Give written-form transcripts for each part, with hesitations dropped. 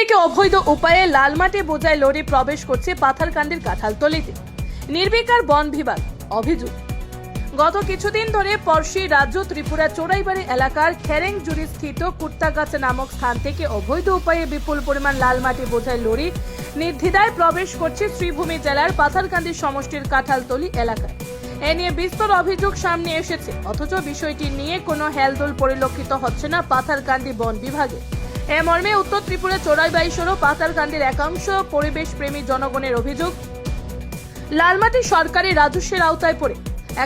থেকে অবৈধ উপায়ে লালমাটি বোঝাই লরি প্রবেশ করছে পাথারকান্দির কাঁঠালতলীতে। নির্বিকার বন বিভাগ অভিযোগ, গত কিছুদিন ধরে পড়শি রাজ্য ত্রিপুরা চোরাইবাড়ি এলাকার খেরেংজুড়ি স্থিত কুত্তাগাছা নামক স্থান থেকে অবৈধ উপায়ে বিপুল পরিমাণ লালমাটি বোঝাই লরি নির্দ্বিধায় প্রবেশ করছে শ্রীভূমি জেলার পাথারকান্দি সমষ্টির কাঁঠালতলী এলাকায়। এ নিয়ে বিস্তর অভিযোগ সামনে এসেছে, অথচ বিষয়টি নিয়ে কোনো হেলদোল পরিলক্ষিত হচ্ছে না পাথারকান্দি বন বিভাগে। এ মর্মে উত্তর ত্রিপুরা চোরাইবাড়ি সহ পাথারকান্দির একাংশ পরিবেশ প্রেমী জনগণের অভিযোগ, লালমাটি সরকারি রাজস্বের আওতায় পড়ে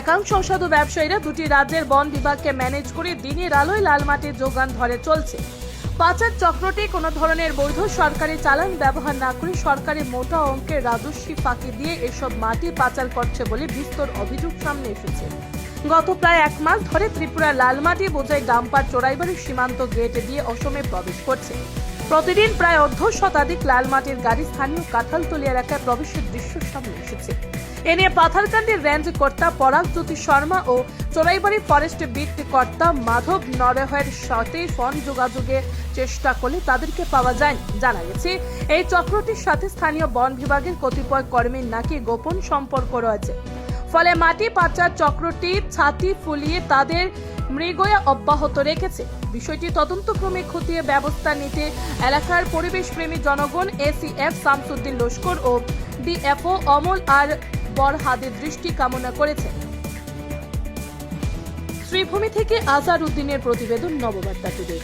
একাংশ অসাধু ব্যবসায়ীরা দুটি রাজ্যের বন বিভাগকে ম্যানেজ করে দিনের আলোয় লালমাটির যোগান ধরে চলছে। পাচার চক্রটি কোনো ধরনের বৈধ সরকারি চালান ব্যবহার না করে সরকারি মোটা অঙ্কের রাজস্ব ফাঁকি দিয়ে এসব মাটি পাচার করছে বলে বিস্তর অভিযোগ সামনে এসেছে। গত প্রায় এক মাস ধরে ত্রিপুরা লালমাটি বোঝাই ডাম্পার চোরাইবাড়ির সীমান্ত গেট দিয়ে অসমে প্রবেশ করছে। প্রতিদিন প্রায় অর্ধ শতাধিক লালমাটির গাড়ি স্থানীয় কাঁঠালতলী এলাকায় প্রবেশের দৃশ্য সামনে এসেছে। এ নিয়ে পাথারকান্দির রেঞ্জ কর্তা পরাগজ্যোতি শর্মা ও চোরাইবাড়ি ফরেস্ট বিট কর্তা মাধব নরহের সাথে ফোন যোগাযোগের চেষ্টা করলে তাদেরকে পাওয়া যায়নি। জানা গেছে, এই চক্রটির সাথে স্থানীয় বন বিভাগের কতিপয় কর্মীর নাকি গোপন সম্পর্ক রয়েছে। ফলে মাটি পাচার চক্রটি ছাতি ফুলিয়ে তাদের মৃগয়া অব্যাহত রেখেছে। বিষয়টি তদন্তক্রমে খতিয়ে ব্যবস্থা নিতে এলাকার পরিবেশ প্রেমী জনগণ এসিএফ শামসুদ্দিন লস্কর ও ডিএফও অমল আর বরহাদের দৃষ্টি কামনা করেছে। শ্রীভূমি থেকে আজহার উদ্দিনের প্রতিবেদন, নববার্তা টুডে।